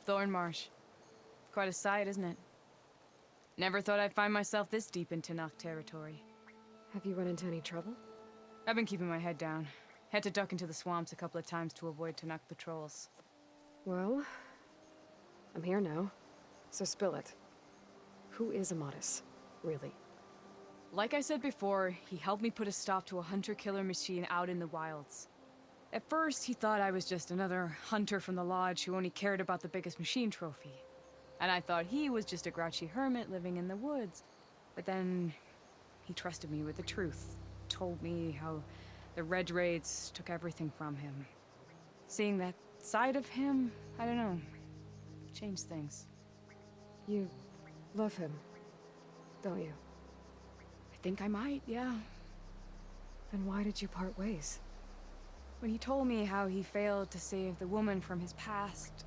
Thornmarsh. Quite a sight, isn't it? Never thought I'd find myself this deep in Talanah territory. Have you run into any trouble? I've been keeping my head down. Had to duck into the swamps a couple of times to avoid Talanah patrols. Well, I'm here now, so spill it. Who is Amatis, really? Like I said before, he helped me put a stop to a hunter-killer machine out in the wilds. At first, he thought I was just another hunter from the lodge who only cared about the biggest machine trophy. And I thought he was just a grouchy hermit living in the woods. But then, he trusted me with the truth. Told me how the Red Raids took everything from him. Seeing that side of him, I don't know, changed things. You love him, don't you? I think I might, yeah. Then why did you part ways? When he told me how he failed to save the woman from his past,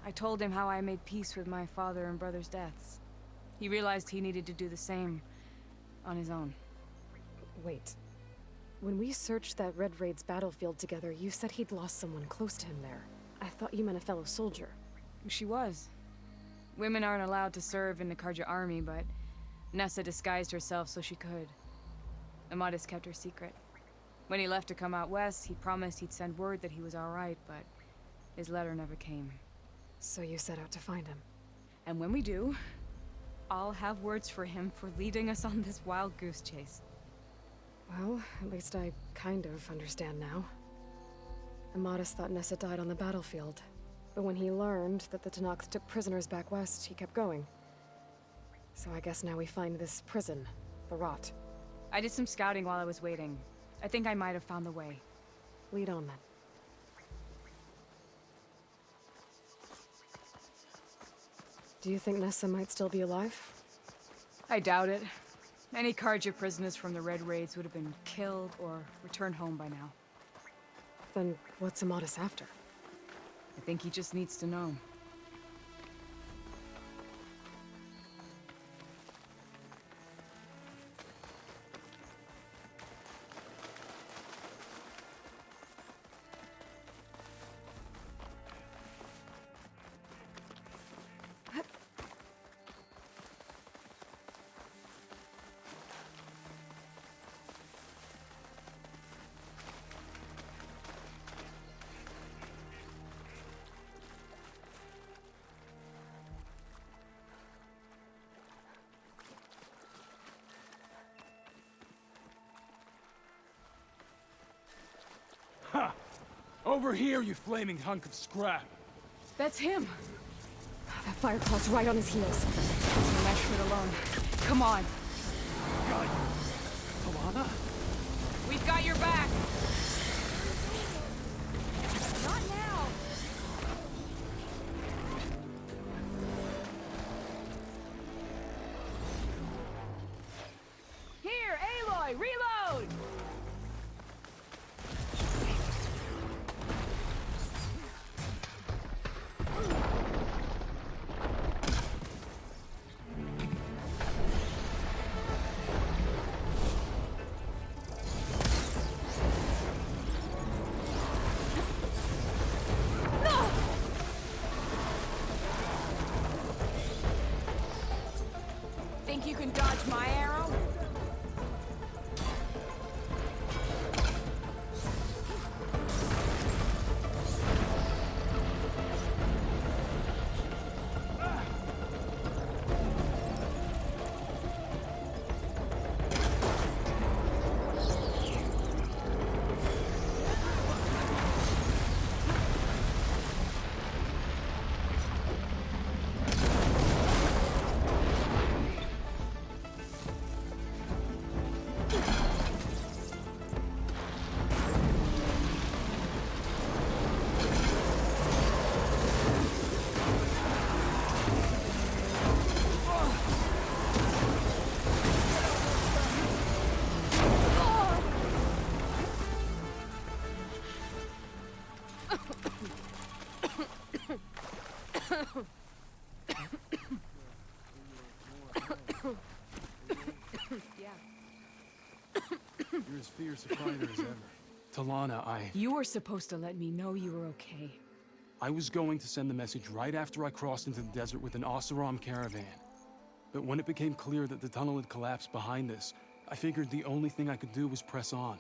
I told him how I made peace with my father and brother's deaths. He realized he needed to do the same on his own. Wait. When we searched that Red Raid's battlefield together, you said he'd lost someone close to him there. I thought you meant a fellow soldier. She was. Women aren't allowed to serve in the Carja army, but Nessa disguised herself so she could. Amatis kept her secret. When he left to come out west, he promised he'd send word that he was all right, but his letter never came. So you set out to find him. And when we do, I'll have words for him for leading us on this wild goose chase. Well, at least I kind of understand now. Amatis thought Nessa died on the battlefield, but when he learned that the Talanah took prisoners back west, he kept going. So I guess now we find this prison, the Rot. I did some scouting while I was waiting. I think I might have found the way. Lead on then. Do you think Nessa might still be alive? I doubt it. Any Carja prisoners from the Red Raids would have been killed or returned home by now. Then what's Amatis after? I think he just needs to know. Ha! Over here, you flaming hunk of scrap! That's him! That fireclaw's right on his heels. I'm not sure alone. Come on! Got you! Talanah? We've got your back! Not now! Here, Aloy! Reload! Think you can dodge my arrow? You're as fierce a fighter as ever. Talanah, You were supposed to let me know you were okay. I was going to send the message right after I crossed into the desert with an Oseram caravan. But when it became clear that the tunnel had collapsed behind us, I figured the only thing I could do was press on.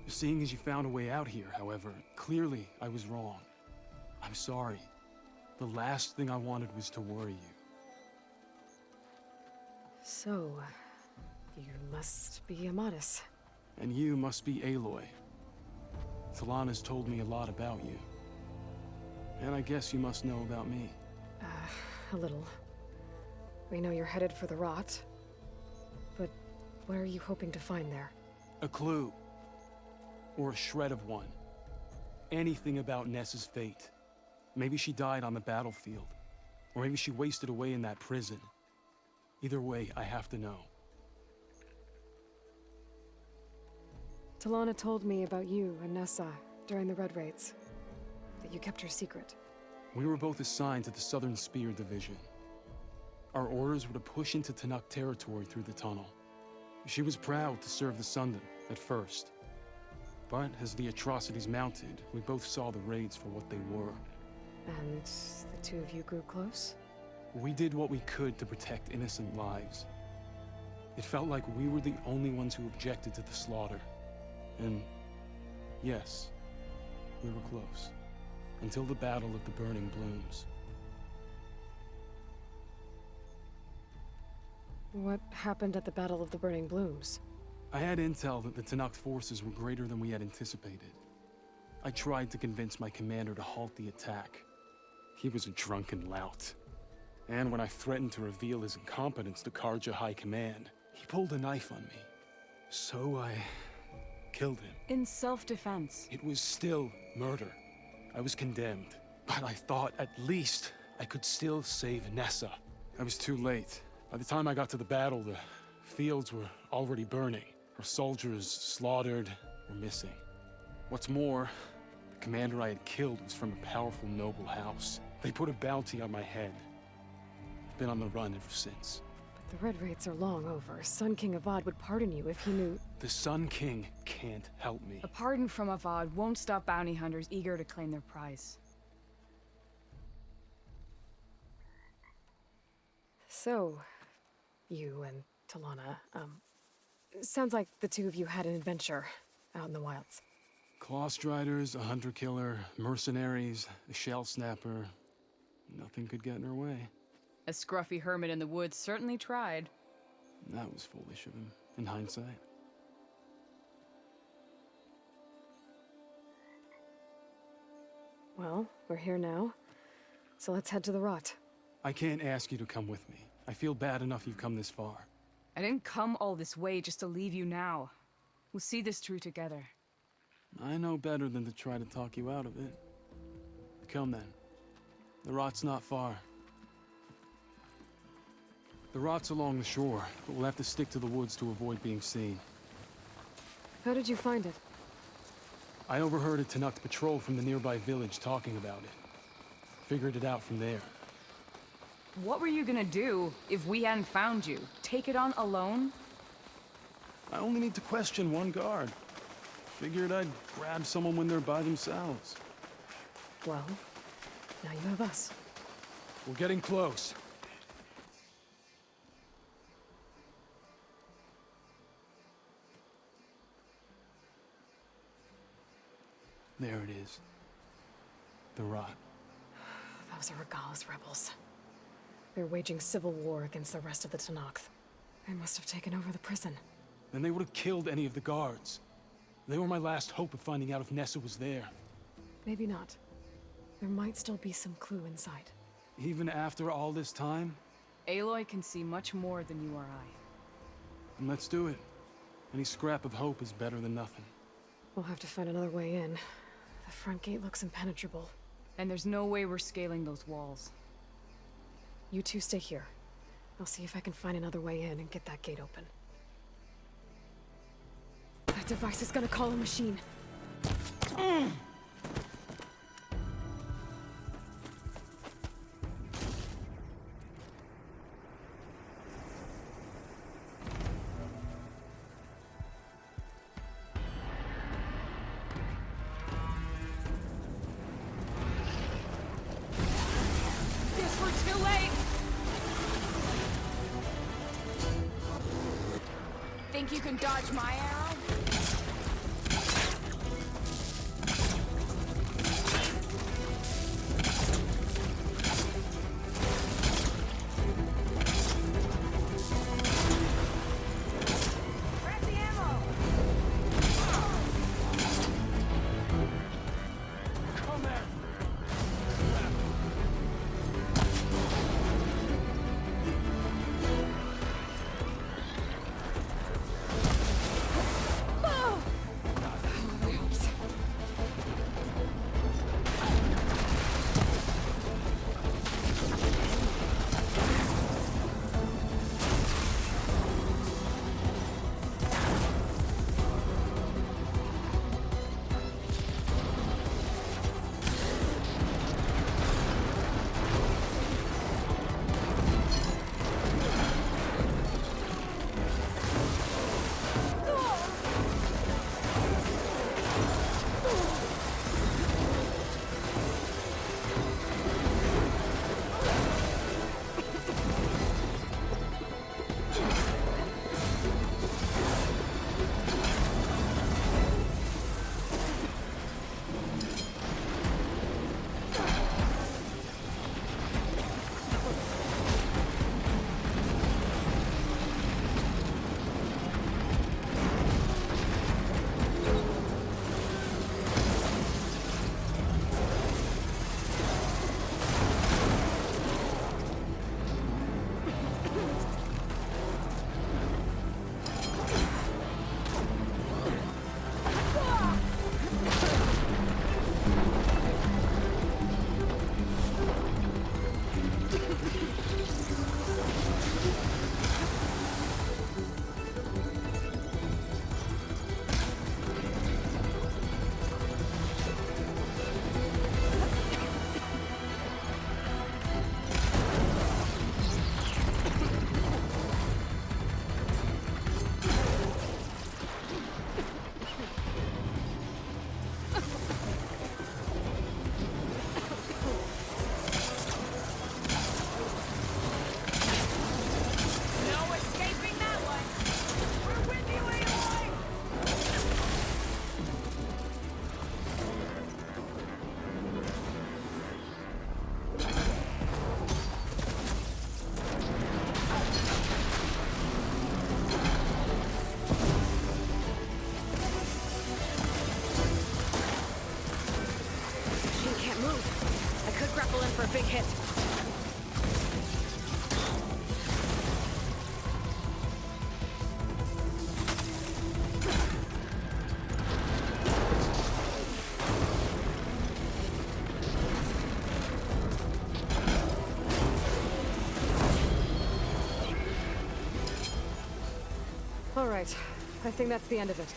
Seeing as you found a way out here, however, clearly I was wrong. I'm sorry. The last thing I wanted was to worry you. So, you must be Amatis. And you must be Aloy. Talanah's told me a lot about you. And I guess you must know about me. A little. We know you're headed for the rot. But what are you hoping to find there? A clue. Or a shred of one. Anything about Ness's fate. Maybe she died on the battlefield. Or maybe she wasted away in that prison. Either way, I have to know. Talanah told me about you and Nessa during the Red Raids. That you kept her secret. We were both assigned to the Southern Spear Division. Our orders were to push into Talanah territory through the tunnel. She was proud to serve the Sundom at first. But as the atrocities mounted, we both saw the raids for what they were. And the two of you grew close? We did what we could to protect innocent lives. It felt like we were the only ones who objected to the slaughter. And yes, we were close. Until the Battle of the Burning Blooms. What happened at the Battle of the Burning Blooms? I had intel that the Talanah forces were greater than we had anticipated. I tried to convince my commander to halt the attack. He was a drunken lout. And when I threatened to reveal his incompetence to Carja High Command, he pulled a knife on me. So I killed him. In self-defense. It was still murder. I was condemned. But I thought at least I could still save Nessa. I was too late. By the time I got to the battle, the fields were already burning. Our soldiers, slaughtered, were missing. What's more, the commander I had killed was from a powerful noble house. They put a bounty on my head. I've been on the run ever since. But the Red Raids are long over. Sun King Avad would pardon you if he knew... The Sun King can't help me. A pardon from Avad won't stop bounty hunters eager to claim their prize. So, you and Talanah, sounds like the two of you had an adventure out in the wilds. Claw Striders, a hunter-killer, mercenaries, a shell snapper. Nothing could get in her way. A scruffy hermit in the woods certainly tried. That was foolish of him, in hindsight. Well, we're here now, so let's head to the rot. I can't ask you to come with me. I feel bad enough you've come this far. I didn't come all this way just to leave you now. We'll see this through together. I know better than to try to talk you out of it. Come then. The rot's not far. The rot's along the shore, but we'll have to stick to the woods to avoid being seen. How did you find it? I overheard a Talanah patrol from the nearby village talking about it. Figured it out from there. What were you gonna do if we hadn't found you? Take it on alone? I only need to question one guard. Figured I'd grab someone when they're by themselves. Well, now you have us. We're getting close. There it is. The rot. Those are Regal's rebels. They're waging civil war against the rest of the Talanah. They must have taken over the prison. Then they would have killed any of the guards. They were my last hope of finding out if Nessa was there. Maybe not. There might still be some clue inside. Even after all this time? Aloy can see much more than you or I. Then let's do it. Any scrap of hope is better than nothing. We'll have to find another way in. The front gate looks impenetrable. And there's no way we're scaling those walls. You two stay here. I'll see if I can find another way in and get that gate open. That device is gonna call a machine. Think you can dodge my arrow? Grab the ammo! Come there! No escaping that one! We're with you, Aloy! Machine can't move. I could grapple in for a big hit. All right. I think that's the end of it.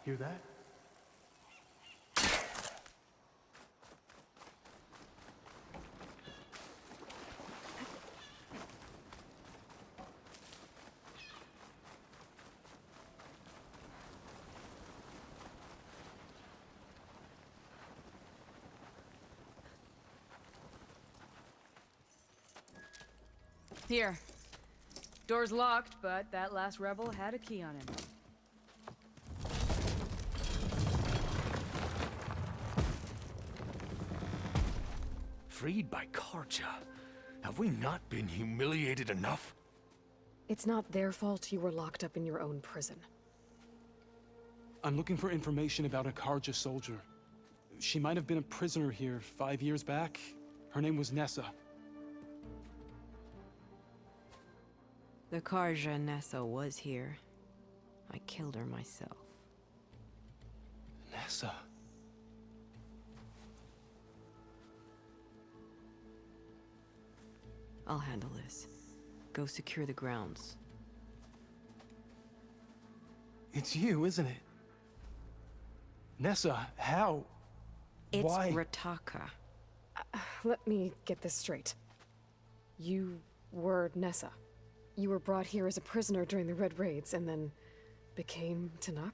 Hear that? Here. Door's locked, but that last rebel had a key on him. Freed by Carja? Have we not been humiliated enough? It's not their fault you were locked up in your own prison. I'm looking for information about a Carja soldier. She might have been a prisoner here 5 years back. Her name was Nessa. The Carja Nessa was here. I killed her myself. Nessa? I'll handle this. Go secure the grounds. It's you, isn't it? Nessa, how? It's Why? Rataka. Let me get this straight. You were Nessa. You were brought here as a prisoner during the Red Raids and then became Talanah?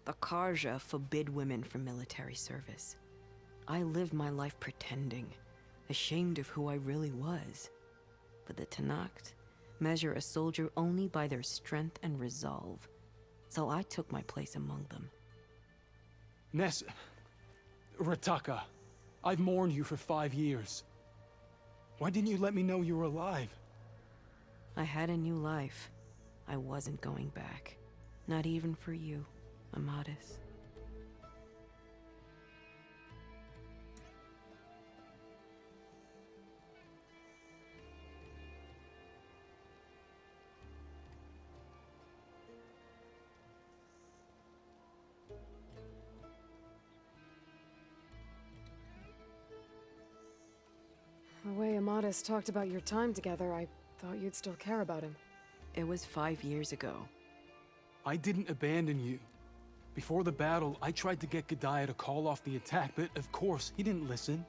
The Carja forbid women from military service. I lived my life pretending, ashamed of who I really was. But the Talanah, measure a soldier only by their strength and resolve. So I took my place among them. Nessa... Rataka, I've mourned you for 5 years. Why didn't you let me know you were alive? I had a new life. I wasn't going back. Not even for you, Amadis. The way Amadis talked about your time together, I thought you'd still care about him. It was 5 years ago. I didn't abandon you. Before the battle, I tried to get Godiah to call off the attack, but of course, he didn't listen.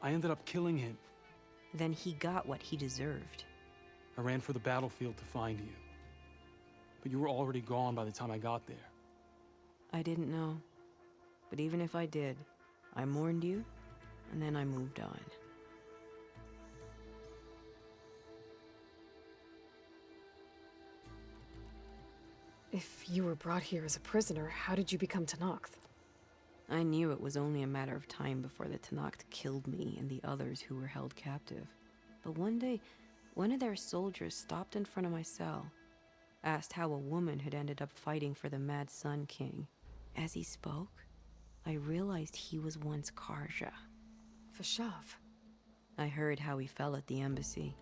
I ended up killing him. Then he got what he deserved. I ran for the battlefield to find you. But you were already gone by the time I got there. I didn't know. But even if I did, I mourned you, and then I moved on. If you were brought here as a prisoner, how did you become Talanah? I knew it was only a matter of time before the Talanah killed me and the others who were held captive. But one day, one of their soldiers stopped in front of my cell, asked how a woman had ended up fighting for the Mad Sun King. As he spoke, I realized he was once Carja. Vashav. I heard how he fell at the embassy.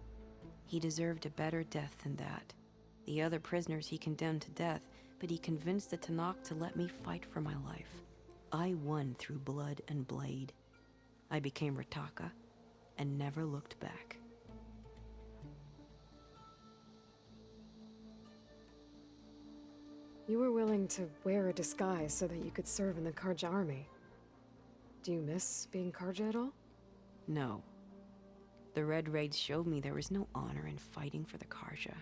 He deserved a better death than that. The other prisoners he condemned to death, but he convinced the Talanah to let me fight for my life. I won through blood and blade. I became Rataka and never looked back. You were willing to wear a disguise so that you could serve in the Carja army. Do you miss being Carja at all? No. The Red Raids showed me there was no honor in fighting for the Carja.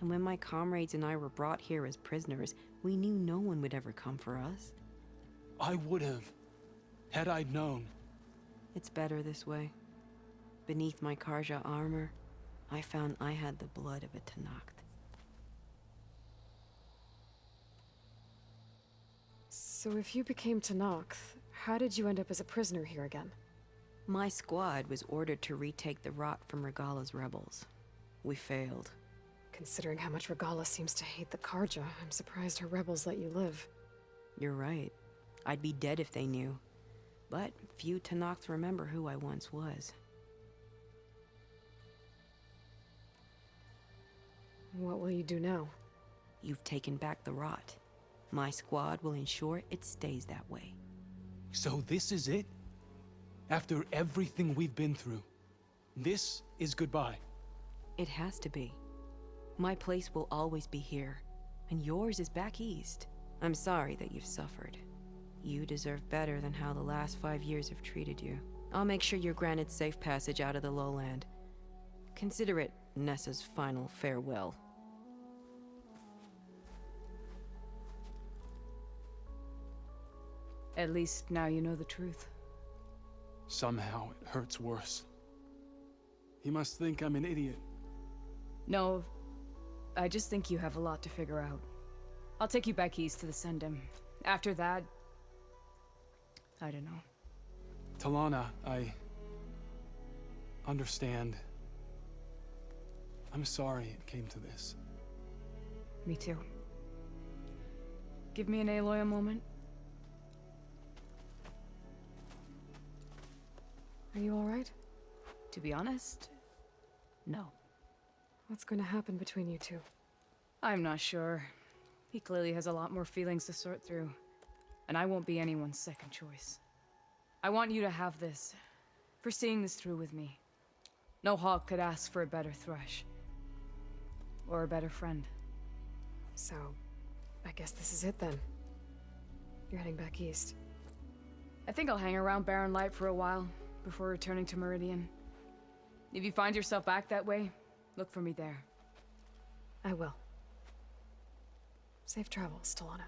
And when my comrades and I were brought here as prisoners, we knew no one would ever come for us. I would have, had I known. It's better this way. Beneath my Carja armor, I found I had the blood of a Talanah. So if you became Talanah, how did you end up as a prisoner here again? My squad was ordered to retake the Rot from Regala's rebels. We failed. Considering how much Regala seems to hate the Carja, I'm surprised her rebels let you live. You're right. I'd be dead if they knew. But few Tanaks remember who I once was. What will you do now? You've taken back the Rot. My squad will ensure it stays that way. So this is it? After everything we've been through, this is goodbye? It has to be. My place will always be here, and yours is back east. I'm sorry that you've suffered. You deserve better than how the last 5 years have treated you. I'll make sure you're granted safe passage out of the lowland. Consider it Nessa's final farewell. At least now you know the truth. Somehow it hurts worse. He must think I'm an idiot. No, I just think you have a lot to figure out. I'll take you back east to the Sendem. After that, I don't know. Talanah, I understand. I'm sorry it came to this. Me too. Give me an Aloy a moment. Are you alright? To be honest, no. What's going to happen between you two? I'm not sure. He clearly has a lot more feelings to sort through. And I won't be anyone's second choice. I want you to have this, for seeing this through with me. No hawk could ask for a better thrush. Or a better friend. So, I guess this is it then. You're heading back east. I think I'll hang around Barren Light for a while, before returning to Meridian. If you find yourself back that way, look for me there. I will. Safe travels, Talanah.